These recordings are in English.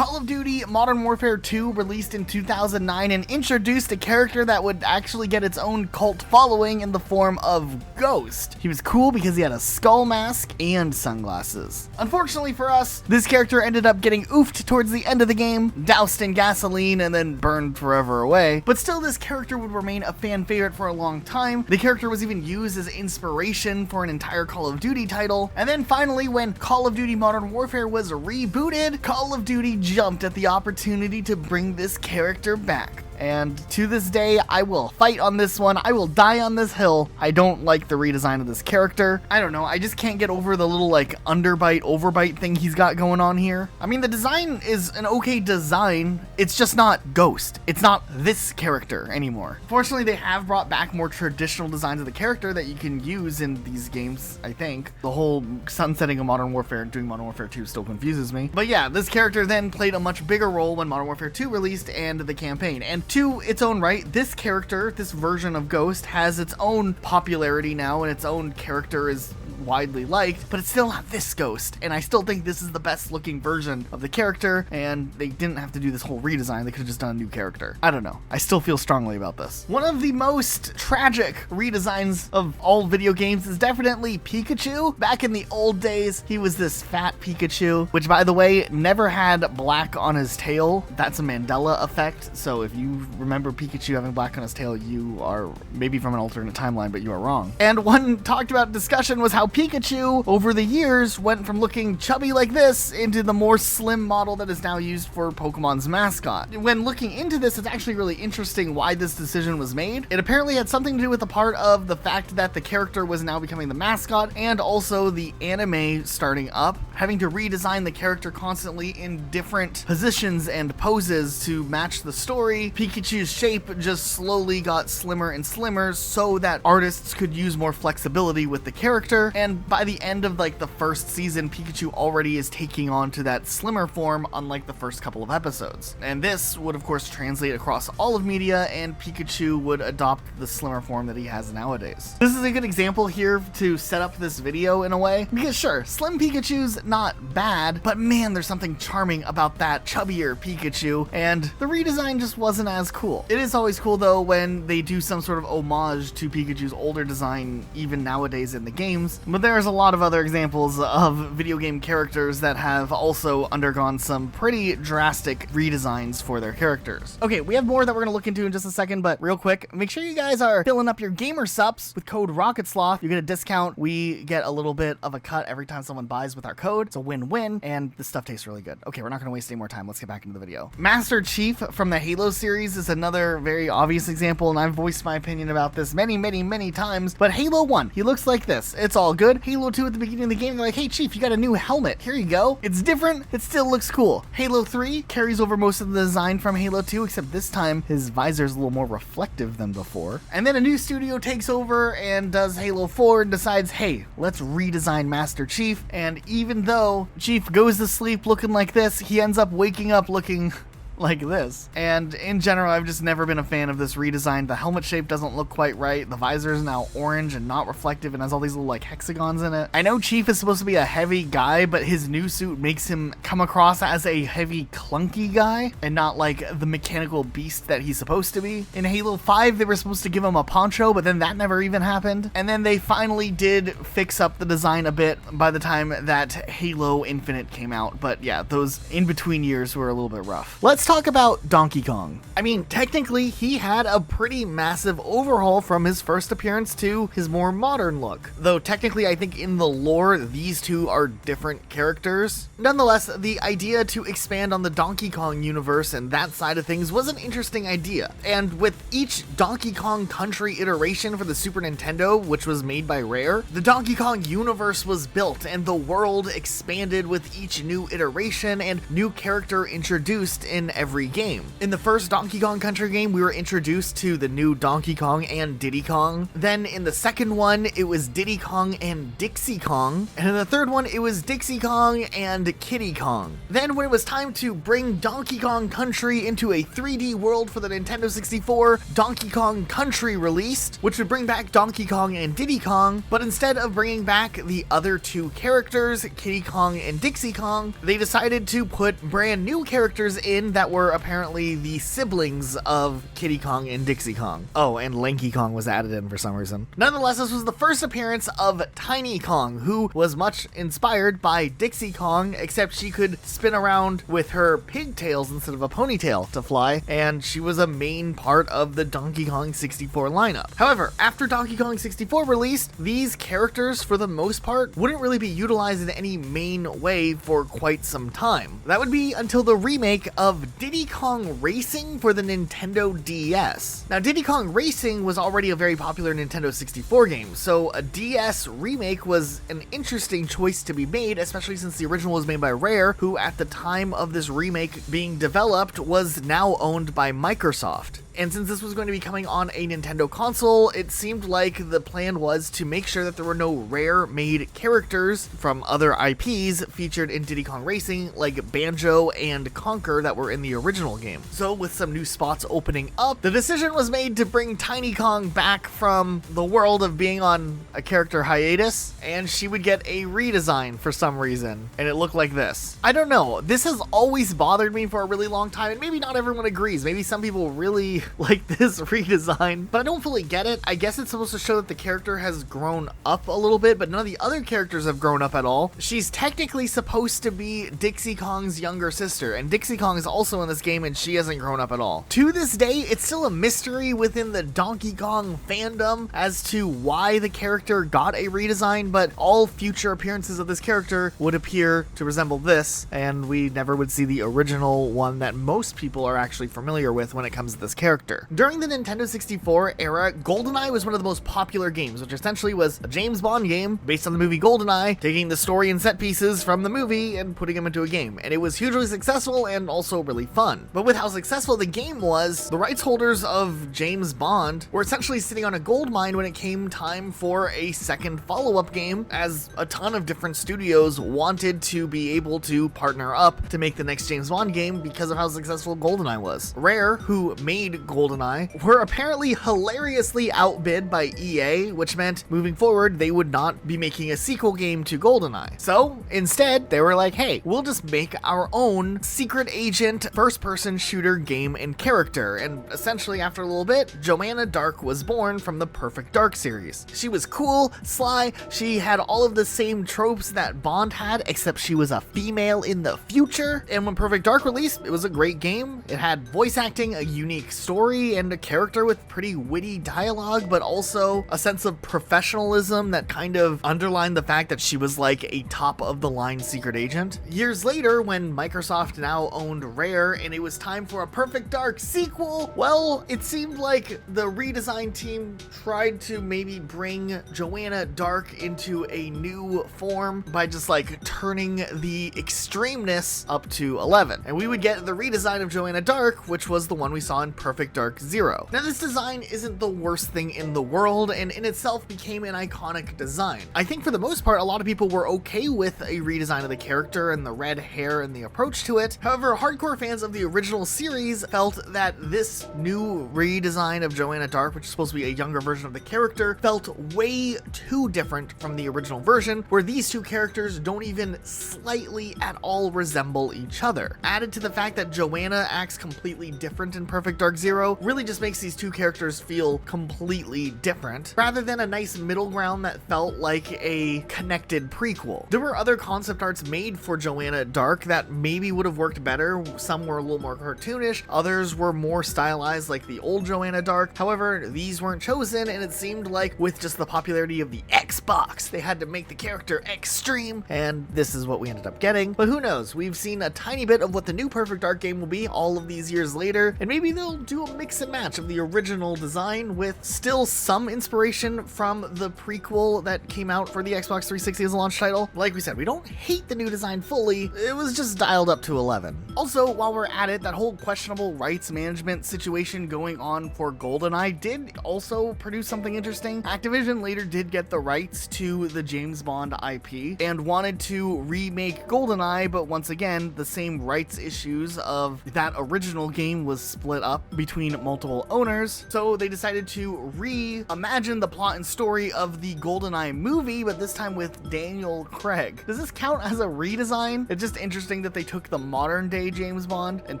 Call of Duty Modern Warfare 2 released in 2009 and introduced a character that would actually get its own cult following in the form of Ghost. He was cool because he had a skull mask and sunglasses. Unfortunately for us, this character ended up getting oofed towards the end of the game, doused in gasoline, and then burned forever away. But still, this character would remain a fan favorite for a long time. The character was even used as inspiration for an entire Call of Duty title. And then finally, when Call of Duty Modern Warfare was rebooted, Call of Duty jumped at the opportunity to bring this character back. And to this day, I will fight on this one. I will die on this hill. I don't like the redesign of this character. I don't know. I just can't get over the little like underbite, overbite thing he's got going on here. I mean, the design is an okay design. It's just not Ghost. It's not this character anymore. Fortunately, they have brought back more traditional designs of the character that you can use in these games, I think. The whole sunsetting of Modern Warfare and doing Modern Warfare 2 still confuses me. But yeah, this character then played a much bigger role when Modern Warfare 2 released and the campaign. And to its own right, this character, this version of Ghost, has its own popularity now, and its own character is widely liked, but it's still not this Ghost, and I still think this is the best looking version of the character, and they didn't have to do this whole redesign. They could have just done a new character. I don't know. I still feel strongly about this. One of the most tragic redesigns of all video games is definitely Pikachu. Back in the old days, he was this fat Pikachu, which, by the way, never had black on his tail. That's a Mandela effect, so if you remember Pikachu having black on his tail, you are maybe from an alternate timeline, but you are wrong. And one talked about discussion was how Pikachu, over the years, went from looking chubby like this into the more slim model that is now used for Pokemon's mascot. When looking into this, it's actually really interesting why this decision was made. It apparently had something to do with the part of the fact that the character was now becoming the mascot, and also the anime starting up, having to redesign the character constantly in different positions and poses to match the story. Pikachu's shape just slowly got slimmer and slimmer so that artists could use more flexibility with the character. And by the end of like the first season, Pikachu already is taking on to that slimmer form, unlike the first couple of episodes. And this would of course translate across all of media, and Pikachu would adopt the slimmer form that he has nowadays. This is a good example here to set up this video in a way, because sure, slim Pikachu's not bad, but man, there's something charming about that chubbier Pikachu, and the redesign just wasn't as cool. It is always cool though when they do some sort of homage to Pikachu's older design, even nowadays in the games. But there's a lot of other examples of video game characters that have also undergone some pretty drastic redesigns for their characters. Okay, we have more that we're gonna look into in just a second, but real quick, make sure you guys are filling up your gamer subs with code RocketSloth. You get a discount. We get a little bit of a cut every time someone buys with our code. It's a win-win, and this stuff tastes really good. Okay, we're not gonna waste any more time. Let's get back into the video. Master Chief from the Halo series is another very obvious example, and I've voiced my opinion about this many times, but Halo 1, he looks like this. It's all good. Halo 2 at the beginning of the game, they're like, hey Chief, you got a new helmet. Here you go. It's different. It still looks cool. Halo 3 carries over most of the design from Halo 2, except this time his visor is a little more reflective than before. And then a new studio takes over and does Halo 4 and decides, hey, let's redesign Master Chief. And even though Chief goes to sleep looking like this, he ends up waking up looking like this. And in general, I've just never been a fan of this redesign. The helmet shape doesn't look quite right. The visor is now orange and not reflective and has all these little like hexagons in it. I know Chief is supposed to be a heavy guy, but his new suit makes him come across as a heavy, clunky guy and not like the mechanical beast that he's supposed to be. In Halo 5, they were supposed to give him a poncho, but then that never even happened. And then they finally did fix up the design a bit by the time that Halo Infinite came out. But yeah, those in-between years were a little bit rough. Let's talk about Donkey Kong. I mean, technically, he had a pretty massive overhaul from his first appearance to his more modern look. Though technically, I think in the lore, these two are different characters. Nonetheless, the idea to expand on the Donkey Kong universe and that side of things was an interesting idea. And with each Donkey Kong Country iteration for the Super Nintendo, which was made by Rare, the Donkey Kong universe was built and the world expanded with each new iteration and new character introduced in every game. In the first Donkey Kong Country game, we were introduced to the new Donkey Kong and Diddy Kong. Then in the second one, it was Diddy Kong and Dixie Kong. And in the third one, it was Dixie Kong and Kiddy Kong. Then when it was time to bring Donkey Kong Country into a 3D world for the Nintendo 64, Donkey Kong Country released, which would bring back Donkey Kong and Diddy Kong, but instead of bringing back the other two characters, Kiddy Kong and Dixie Kong, they decided to put brand new characters in that were apparently the siblings of Kiddy Kong and Dixie Kong. Oh, and Lanky Kong was added in for some reason. Nonetheless, this was the first appearance of Tiny Kong, who was much inspired by Dixie Kong, except she could spin around with her pigtails instead of a ponytail to fly, and she was a main part of the Donkey Kong 64 lineup. However, after Donkey Kong 64 released, these characters, for the most part, wouldn't really be utilized in any main way for quite some time. That would be until the remake of Diddy Kong Racing for the Nintendo DS. Now, Diddy Kong Racing was already a very popular Nintendo 64 game, so a DS remake was an interesting choice to be made, especially since the original was made by Rare, who at the time of this remake being developed was now owned by Microsoft. And since this was going to be coming on a Nintendo console, it seemed like the plan was to make sure that there were no Rare-made characters from other IPs featured in Diddy Kong Racing, like Banjo and Conker that were in the original game. So with some new spots opening up, the decision was made to bring Tiny Kong back from the world of being on a character hiatus, and she would get a redesign for some reason, and it looked like this. I don't know, this has always bothered me for a really long time, and maybe not everyone agrees. Maybe some people really like this redesign, but I don't fully get it. I guess it's supposed to show that the character has grown up a little bit, but none of the other characters have grown up at all. She's technically supposed to be Dixie Kong's younger sister, and Dixie Kong is also in this game, and she hasn't grown up at all. To this day, it's still a mystery within the Donkey Kong fandom as to why the character got a redesign, but all future appearances of this character would appear to resemble this, and we never would see the original one that most people are actually familiar with when it comes to this character. During the Nintendo 64 era, GoldenEye was one of the most popular games, which essentially was a James Bond game based on the movie GoldenEye, taking the story and set pieces from the movie and putting them into a game. And it was hugely successful and also really fun. But with how successful the game was, the rights holders of James Bond were essentially sitting on a gold mine when it came time for a second follow-up game, as a ton of different studios wanted to be able to partner up to make the next James Bond game because of how successful GoldenEye was. Rare, who made GoldenEye, were apparently hilariously outbid by EA, which meant moving forward they would not be making a sequel game to GoldenEye. So instead they were like, hey, we'll just make our own secret agent first-person shooter game and character. And essentially after a little bit, Joanna Dark was born from the Perfect Dark series. She was cool, sly, she had all of the same tropes that Bond had, except she was a female in the future. And when Perfect Dark released, it was a great game. It had voice acting, a unique story, and a character with pretty witty dialogue, but also a sense of professionalism that kind of underlined the fact that she was like a top of the line secret agent. Years later, when Microsoft now owned Rare and it was time for a Perfect Dark sequel, well, it seemed like the redesign team tried to maybe bring Joanna Dark into a new form by just like turning the extremeness up to 11. And we would get the redesign of Joanna Dark, which was the one we saw in Perfect Dark Zero. Now, this design isn't the worst thing in the world, and in itself became an iconic design. I think for the most part, a lot of people were okay with a redesign of the character and the red hair and the approach to it. However, hardcore fans of the original series felt that this new redesign of Joanna Dark, which is supposed to be a younger version of the character, felt way too different from the original version, where these two characters don't even slightly at all resemble each other. Added to the fact that Joanna acts completely different in Perfect Dark Zero really just makes these two characters feel completely different, rather than a nice middle ground that felt like a connected prequel. There were other concept arts made for Joanna Dark that maybe would have worked better. Some were a little more cartoonish, others were more stylized like the old Joanna Dark. However, these weren't chosen, and it seemed like with just the popularity of the Xbox, they had to make the character extreme, and this is what we ended up getting. But who knows, we've seen a tiny bit of what the new Perfect Dark game will be all of these years later, and maybe they'll do do a mix and match of the original design with still some inspiration from the prequel that came out for the Xbox 360 as a launch title. Like we said, we don't hate the new design fully, it was just dialed up to 11. Also, while we're at it, that whole questionable rights management situation going on for GoldenEye did also produce something interesting. Activision later did get the rights to the James Bond IP and wanted to remake GoldenEye, but once again, the same rights issues of that original game was split up between multiple owners, so they decided to reimagine the plot and story of the GoldenEye movie, but this time with Daniel Craig. Does this count as a redesign? It's just interesting that they took the modern day James Bond and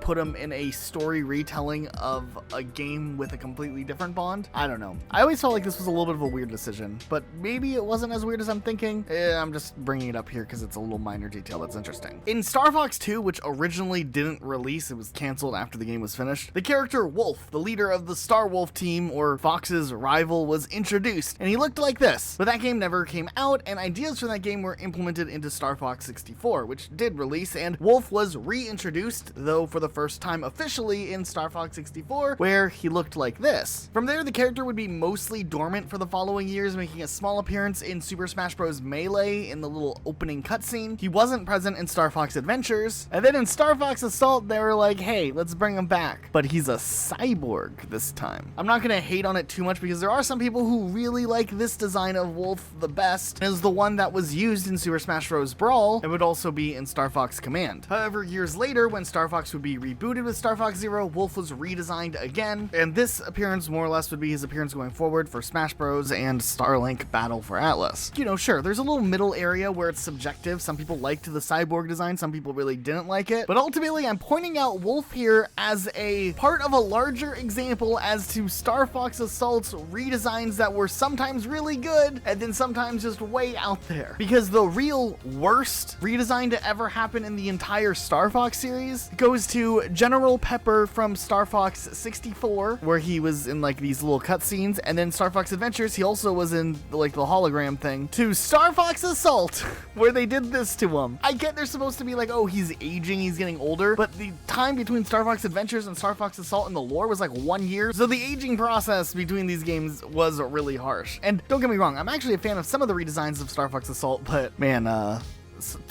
put him in a story retelling of a game with a completely different Bond. I don't know. I always felt like this was a little bit of a weird decision, but maybe it wasn't as weird as I'm thinking. I'm just bringing it up here because it's a little minor detail that's interesting. In Star Fox 2, which originally didn't release, it was canceled after the game was finished, the character Wolf, the leader of the Star Wolf team, or Fox's rival, was introduced, and he looked like this. But that game never came out, and ideas for that game were implemented into Star Fox 64, which did release, and Wolf was reintroduced, though for the first time officially in Star Fox 64, where he looked like this. From there, the character would be mostly dormant for the following years, making a small appearance in Super Smash Bros. Melee in the little opening cutscene. He wasn't present in Star Fox Adventures, and then in Star Fox Assault, they were like, hey, let's bring him back. But he's a cyborg this time. I'm not gonna hate on it too much because there are some people who really like this design of Wolf the best, as the one that was used in Super Smash Bros. Brawl and would also be in Star Fox Command. However, years later, when Star Fox would be rebooted with Star Fox Zero, Wolf was redesigned again, and this appearance more or less would be his appearance going forward for Smash Bros. And Starlink Battle for Atlas. You know, sure, there's a little middle area where it's subjective. Some people liked the cyborg design, some people really didn't like it, but ultimately I'm pointing out Wolf here as a part of a larger example as to Star Fox Assault's redesigns that were sometimes really good and then sometimes just way out there. Because the real worst redesign to ever happen in the entire Star Fox series goes to General Pepper from Star Fox 64, where he was in like these little cutscenes, and then Star Fox Adventures, he also was in like the hologram thing, to Star Fox Assault, where they did this to him. I get they're supposed to be like, oh, he's aging, he's getting older, but the time between Star Fox Adventures and Star Fox Assault in the lore was like 1 year, so the aging process between these games was really harsh. And don't get me wrong, I'm actually a fan of some of the redesigns of Star Fox Assault, but man,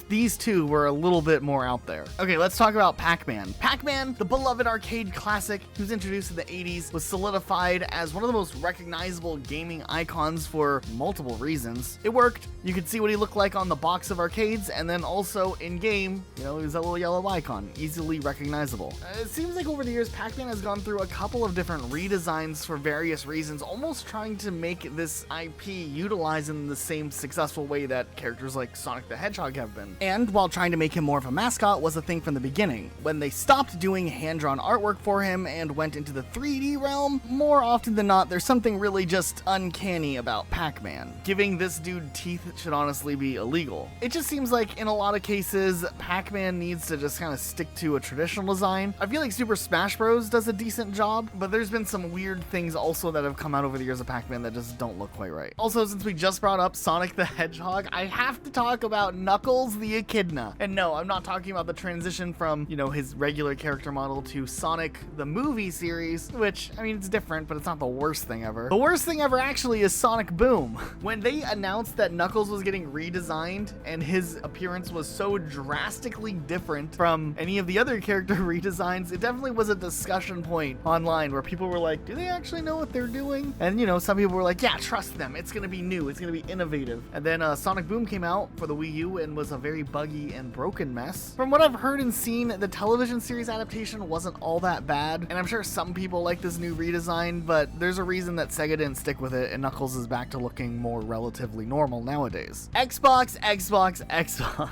these two were a little bit more out there. Okay, let's talk about Pac-Man. Pac-Man, the beloved arcade classic, who was introduced in the 80s, was solidified as one of the most recognizable gaming icons for multiple reasons. It worked. You could see what he looked like on the box of arcades, and then also in-game, you know, he was that little yellow icon, easily recognizable. It seems like over the years, Pac-Man has gone through a couple of different redesigns for various reasons, almost trying to make this IP utilize in the same successful way that characters like Sonic the Hedgehog have been. And while trying to make him more of a mascot was a thing from the beginning. When they stopped doing hand-drawn artwork for him and went into the 3D realm, more often than not, there's something really just uncanny about Pac-Man. Giving this dude teeth should honestly be illegal. It just seems like in a lot of cases, Pac-Man needs to just kind of stick to a traditional design. I feel like Super Smash Bros. Does a decent job, but there's been some weird things also that have come out over the years of Pac-Man that just don't look quite right. Also, since we just brought up Sonic the Hedgehog, I have to talk about Knuckles the Echidna. And no, I'm not talking about the transition from, you know, his regular character model to Sonic the movie series, which, I mean, it's different, but it's not the worst thing ever. The worst thing ever actually is Sonic Boom. When they announced that Knuckles was getting redesigned and his appearance was so drastically different from any of the other character redesigns, it definitely was a discussion point online where people were like, do they actually know what they're doing? And, you know, some people were like, yeah, trust them. It's gonna be new. It's gonna be innovative. And then Sonic Boom came out for the Wii U and was a very buggy and broken mess. From what I've heard and seen, the television series adaptation wasn't all that bad, and I'm sure some people like this new redesign, but there's a reason that Sega didn't stick with it, and Knuckles is back to looking more relatively normal nowadays. Xbox.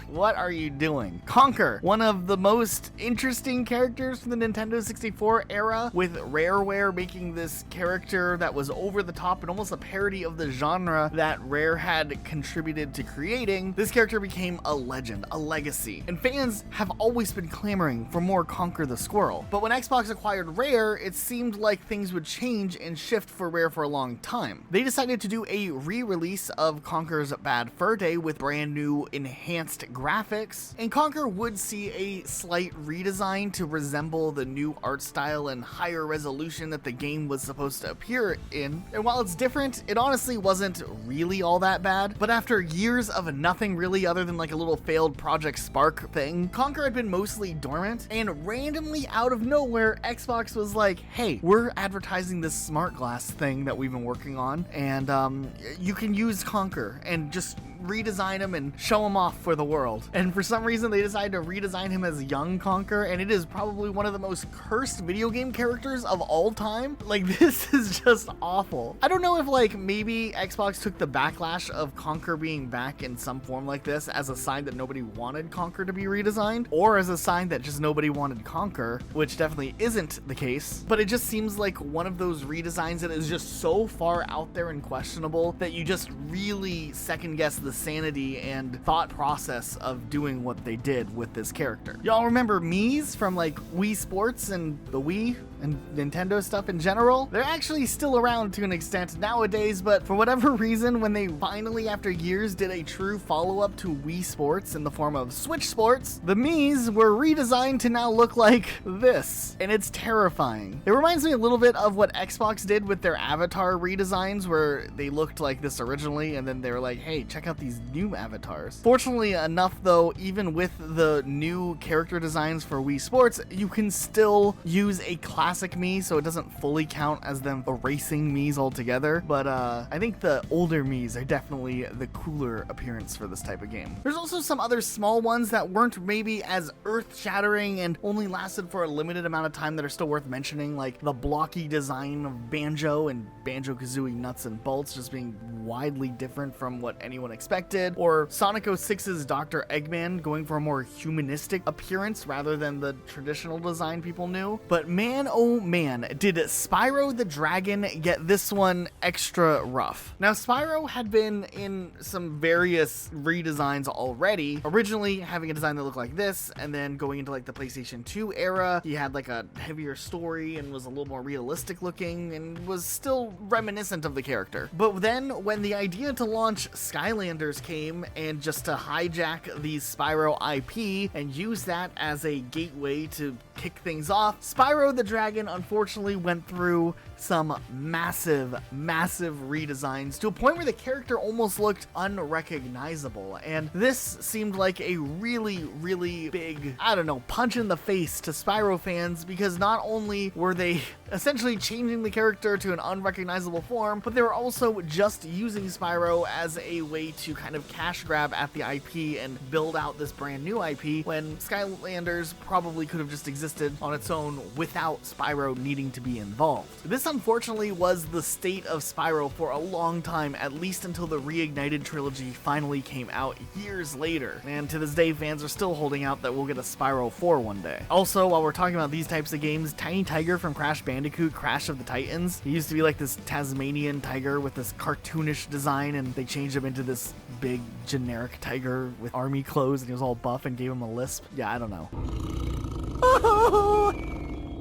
What are you doing? Conker, one of the most interesting characters from the Nintendo 64 era, with Rareware making this character that was over the top and almost a parody of the genre that Rare had contributed to creating. This character became became a legend, a legacy, and fans have always been clamoring for more Conker the Squirrel. But when Xbox acquired Rare, it seemed like things would change and shift for Rare for a long time. They decided to do a re-release of Conker's Bad Fur Day with brand new enhanced graphics, and Conker would see a slight redesign to resemble the new art style and higher resolution that the game was supposed to appear in. And while it's different, it honestly wasn't really all that bad. But after years of nothing really other than like a little failed Project Spark thing, Conker had been mostly dormant, and randomly out of nowhere, Xbox was like, hey, we're advertising this smart glass thing that we've been working on, and you can use Conker and just redesign him and show him off for the world. And for some reason they decided to redesign him as young Conker, and it is probably one of the most cursed video game characters of all time. Like, this is just awful. I don't know if like maybe Xbox took the backlash of Conker being back in some form like this as a sign that nobody wanted Conker to be redesigned, or as a sign that just nobody wanted Conker, which definitely isn't the case. But it just seems like one of those redesigns that is just so far out there and questionable that you just really second guess the sanity and thought process of doing what they did with this character. Y'all remember Mii's from like Wii Sports and the Wii and Nintendo stuff in general? They're actually still around to an extent nowadays, but for whatever reason, when they finally, after years, did a true follow-up to Wii Sports in the form of Switch Sports, the Mii's were redesigned to now look like this, and it's terrifying. It reminds me a little bit of what Xbox did with their Avatar redesigns, where they looked like this originally, and then they were like, hey, check out these new avatars. Fortunately enough though, even with the new character designs for Wii Sports, you can still use a classic Mii, so it doesn't fully count as them erasing Mii's altogether, but I think the older Mii's are definitely the cooler appearance for this type of game. There's also some other small ones that weren't maybe as earth-shattering and only lasted for a limited amount of time that are still worth mentioning, like the blocky design of Banjo and Banjo-Kazooie Nuts and Bolts just being widely different from what anyone expected, or Sonic 06's Dr. Eggman going for a more humanistic appearance rather than the traditional design people knew. But man, oh man, did Spyro the Dragon get this one extra rough. Now, Spyro had been in some various redesigns already, originally having a design that looked like this, and then going into like the PlayStation 2 era, he had like a heavier story and was a little more realistic looking and was still reminiscent of the character. But then when the idea to launch Skylanders came, and just to hijack the Spyro IP and use that as a gateway to kick things off, Spyro the Dragon unfortunately went through some massive redesigns to a point where the character almost looked unrecognizable, and this seemed like a really big, I don't know, punch in the face to Spyro fans, because not only were they essentially changing the character to an unrecognizable form, but they were also just using Spyro as a way to kind of cash grab at the IP and build out this brand new IP, when Skylanders probably could have just existed on its own without Spyro needing to be involved. This unfortunately was the state of Spyro for a long time, at least until the Reignited trilogy finally came out years later, and to this day fans are still holding out that we'll get a Spyro 4 one day. Also, while we're talking about these types of games, Tiny Tiger from Crash Bandicoot Crash of the Titans, he used to be like this Tasmanian tiger with this cartoonish design, and they changed him into this big generic tiger with army clothes, and he was all buff and gave him a lisp. Yeah, I don't know.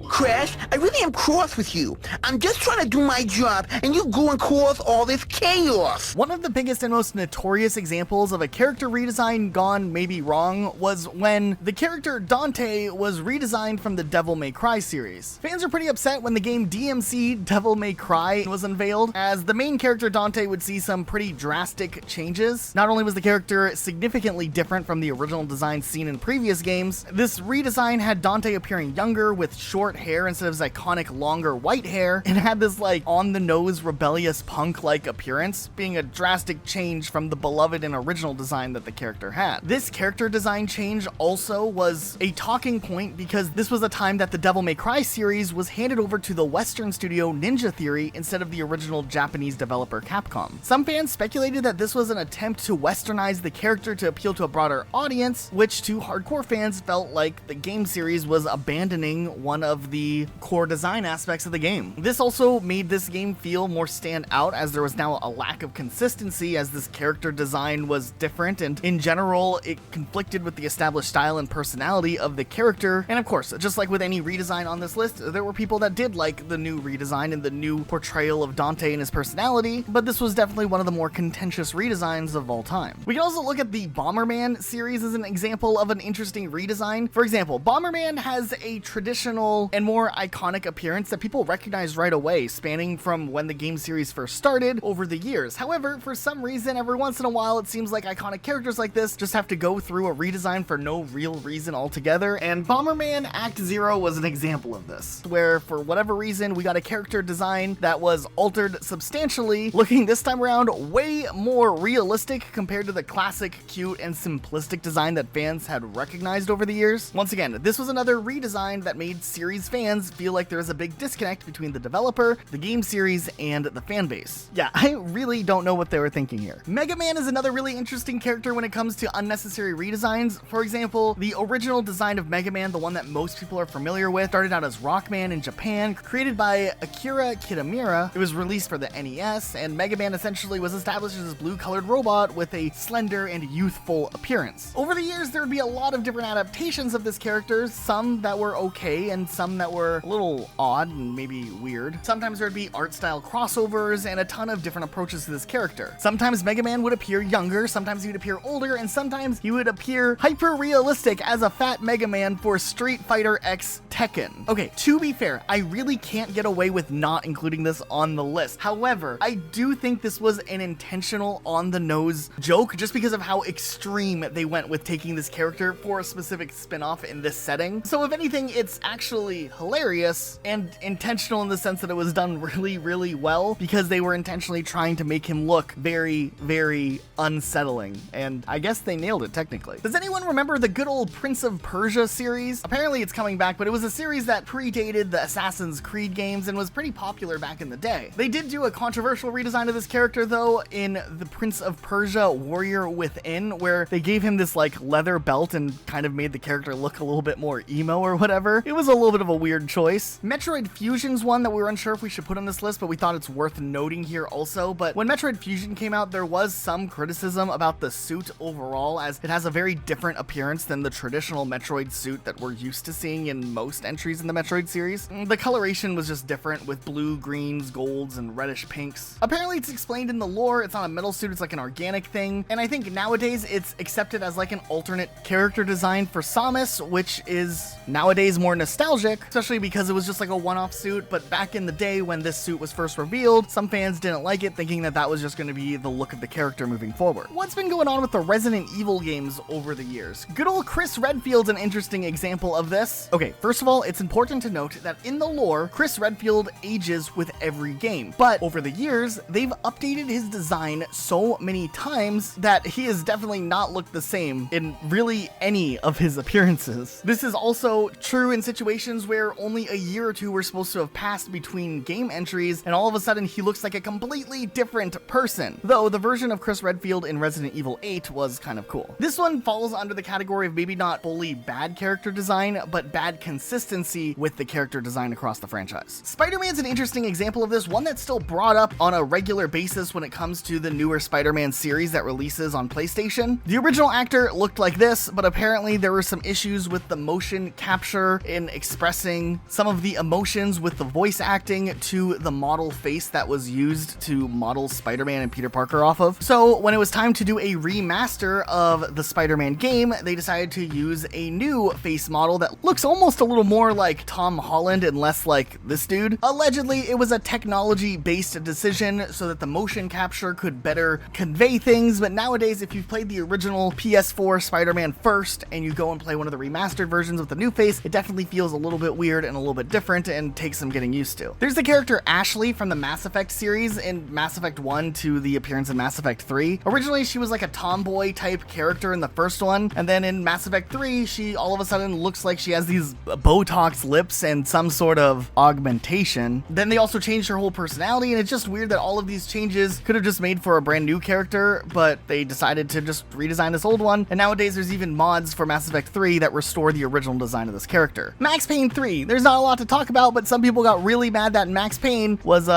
Crash, I really am cross with you. I'm just trying to do my job, and you go and cause all this chaos. One of the biggest and most notorious examples of a character redesign gone maybe wrong was when the character Dante was redesigned from the Devil May Cry series. Fans are pretty upset when the game DMC Devil May Cry was unveiled, as the main character Dante would see some pretty drastic changes. Not only was the character significantly different from the original design seen in previous games, this redesign had Dante appearing younger with short hair instead of his iconic longer white hair, and had this like on-the-nose rebellious punk-like appearance, being a drastic change from the beloved and original design that the character had. This character design change also was a talking point because this was a time that the Devil May Cry series was handed over to the Western studio Ninja Theory instead of the original Japanese developer Capcom. Some fans speculated that this was an attempt to westernize the character to appeal to a broader audience, which to hardcore fans felt like the game series was abandoning one of the core design aspects of the game. This also made this game feel more stand out, as there was now a lack of consistency, as this character design was different, and in general it conflicted with the established style and personality of the character. And of course, just like with any redesign on this list, there were people that did like the new redesign and the new portrayal of Dante and his personality, but this was definitely one of the more contentious redesigns of all time. We can also look at the Bomberman series as an example of an interesting redesign. For example, Bomberman has a traditional and more iconic appearance that people recognize right away, spanning from when the game series first started over the years. However, for some reason, every once in a while, it seems like iconic characters like this just have to go through a redesign for no real reason altogether, and Bomberman Act Zero was an example of this, where for whatever reason, we got a character design that was altered substantially, looking this time around way more realistic compared to the classic, cute, and simplistic design that fans had recognized over the years. Once again, this was another redesign that made series fans feel like there was a big disconnect between the developer, the game series, and the fan base. Yeah, I really don't know what they were thinking here. Mega Man is another really interesting character when it comes to unnecessary redesigns. For example, the original design of Mega Man, the one that most people are familiar with, started out as Rockman in Japan, created by Akira Kitamura. It was released for the NES, and Mega Man essentially was established as this blue-colored robot with a slender and youthful appearance. Over the years, there would be a lot of different adaptations of this character, some that were okay and some that were a little odd and maybe weird. Sometimes there would be art style crossovers and a ton of different approaches to this character. Sometimes Mega Man would appear younger, sometimes he would appear older, and sometimes he would appear hyper-realistic as a fat Mega Man for Street Fighter X Tekken. Okay, to be fair, I really can't get away with not including this on the list. However, I do think this was an intentional on-the-nose joke just because of how extreme they went with taking this character for a specific spin-off in this setting. So if anything, it's actually hilarious and intentional in the sense that it was done really, really well, because they were intentionally trying to make him look very, very unsettling. And I guess they nailed it technically. Does anyone remember the good old Prince of Persia series? Apparently it's coming back, but it was a series that predated the Assassin's Creed games and was pretty popular back in the day. They did do a controversial redesign of this character though in the Prince of Persia Warrior Within, where they gave him this like leather belt and kind of made the character look a little bit more emo or whatever. It was a little bit of a weird choice. Metroid Fusion's one that we were unsure if we should put on this list, but we thought it's worth noting here also. But when Metroid Fusion came out, there was some criticism about the suit overall, as it has a very different appearance than the traditional Metroid suit that we're used to seeing in most entries in the Metroid series. The coloration was just different, with blue, greens, golds, and reddish pinks. Apparently it's explained in the lore, it's not a metal suit, it's like an organic thing, and I think nowadays it's accepted as like an alternate character design for Samus, which is nowadays more nostalgic, especially because it was just like a one-off suit. But back in the day when this suit was first revealed, some fans didn't like it, thinking that that was just going to be the look of the character moving forward. What's been going on with the Resident Evil games over the years? Good old Chris Redfield's an interesting example of this. Okay, first of all, it's important to note that in the lore, Chris Redfield ages with every game, but over the years, they've updated his design so many times that he has definitely not looked the same in really any of his appearances. This is also true in situations where only a year or two were supposed to have passed between game entries, and all of a sudden he looks like a completely different person. Though the version of Chris Redfield in Resident Evil 8 was kind of cool. This one falls under the category of maybe not fully bad character design, but bad consistency with the character design across the franchise. Spider-Man's an interesting example of this, one that's still brought up on a regular basis when it comes to the newer Spider-Man series that releases on PlayStation. The original actor looked like this, but apparently there were some issues with the motion capture in expressing some of the emotions with the voice acting to the model face that was used to model Spider-Man and Peter Parker off of. So when it was time to do a remaster of the Spider-Man game, they decided to use a new face model that looks almost a little more like Tom Holland and less like this dude. Allegedly, it was a technology-based decision so that the motion capture could better convey things, but nowadays, if you've played the original PS4 Spider-Man first and you go and play one of the remastered versions with the new face, it definitely feels a little bit weird and a little bit different and takes some getting used to. There's the character Ashley from the Mass Effect series in Mass Effect 1 to the appearance in Mass Effect 3. Originally, she was like a tomboy type character in the first one, and then in Mass Effect 3, she all of a sudden looks like she has these Botox lips and some sort of augmentation. Then they also changed her whole personality, and it's just weird that all of these changes could have just made for a brand new character, but they decided to just redesign this old one, and nowadays there's even mods for Mass Effect 3 that restore the original design of this character. Max Payne 3 3. There's not a lot to talk about, but some people got really mad that Max Payne was,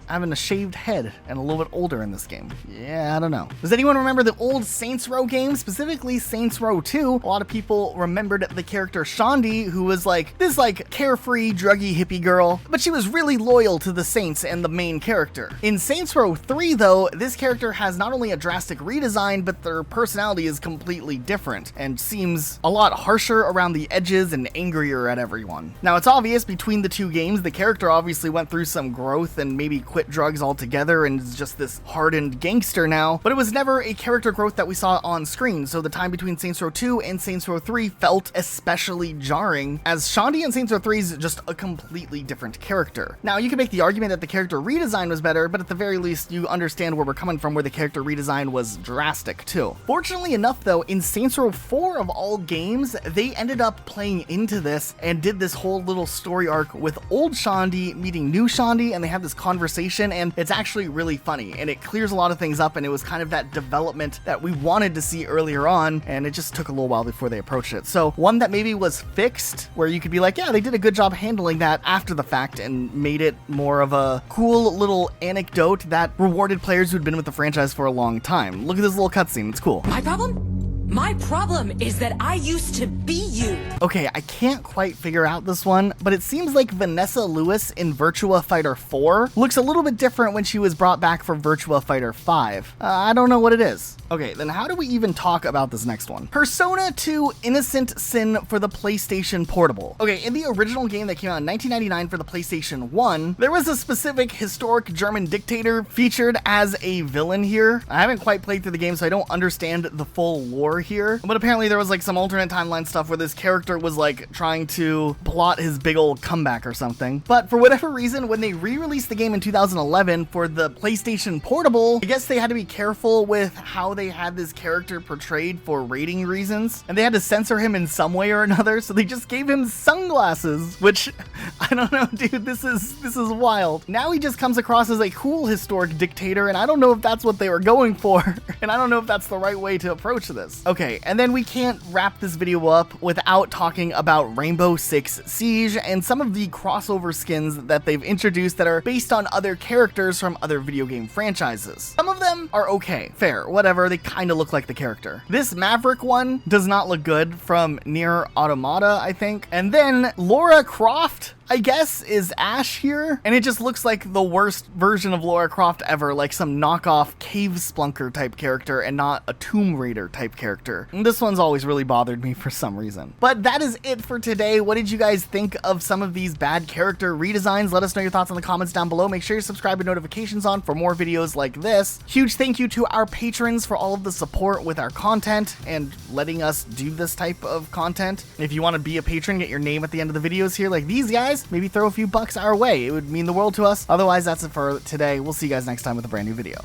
having a shaved head and a little bit older in this game. Yeah, I don't know. Does anyone remember the old Saints Row game, specifically Saints Row 2? A lot of people remembered the character Shaundi, who was like this carefree, druggy hippie girl, but she was really loyal to the Saints and the main character. In Saints Row 3, though, this character has not only a drastic redesign, but their personality is completely different and seems a lot harsher around the edges and angrier at everyone. Now, it's obvious between the two games, the character obviously went through some growth and maybe quit drugs altogether and is just this hardened gangster now, but it was never a character growth that we saw on screen, so the time between Saints Row 2 and Saints Row 3 felt especially jarring, as Shaundi in Saints Row 3 is just a completely different character. Now, you can make the argument that the character redesign was better, but at the very least, you understand where we're coming from, where the character redesign was drastic too. Fortunately enough, though, in Saints Row 4 of all games, they ended up playing into this and did this whole little story arc with old Shaundi meeting new Shaundi, and they have this conversation, and it's actually really funny, and it clears a lot of things up, and it was kind of that development that we wanted to see earlier on, and it just took a little while before they approached it. So one that maybe was fixed, where you could be like, yeah, they did a good job handling that after the fact and made it more of a cool little anecdote that rewarded players who'd been with the franchise for a long time. Look at this little cutscene, it's cool. My problem? My problem is that I used to be you. Okay, I can't quite figure out this one, but it seems like Vanessa Lewis in Virtua Fighter 4 looks a little bit different when she was brought back for Virtua Fighter 5. I don't know what it is. Okay, then how do we even talk about this next one? Persona 2 Innocent Sin for the PlayStation Portable. Okay, in the original game that came out in 1999 for the PlayStation 1, there was a specific historic German dictator featured as a villain here. I haven't quite played through the game, so I don't understand the full lore here, but apparently there was like some alternate timeline stuff where this character was like trying to plot his big old comeback or something. But for whatever reason, when they re-released the game in 2011 for the PlayStation Portable, I guess they had to be careful with how they had this character portrayed for rating reasons, and they had to censor him in some way or another, so they just gave him sunglasses, which I don't know, dude, this is wild. Now he just comes across as a cool historic dictator, and I don't know if that's what they were going for, and I don't know if that's the right way to approach this. Okay, and then we can't wrap this video up without talking about Rainbow Six Siege and some of the crossover skins that they've introduced that are based on other characters from other video game franchises. Some of them are okay, fair, whatever, they kind of look like the character. This Maverick one does not look good, from Nier Automata, I think. And then Lara Croft, I guess, is Ash here, and it just looks like the worst version of Lara Croft ever, like some knockoff cave splunker type character and not a Tomb Raider type character. And this one's always really bothered me for some reason. But that is it for today. What did you guys think of some of these bad character redesigns? Let us know your thoughts in the comments down below. Make sure you subscribe with notifications on for more videos like this. Huge thank you to our patrons for all of the support with our content and letting us do this type of content. If you want to be a patron, get your name at the end of the videos here like these guys, maybe throw a few bucks our way. It would mean the world to us. Otherwise, that's it for today. We'll see you guys next time with a brand new video.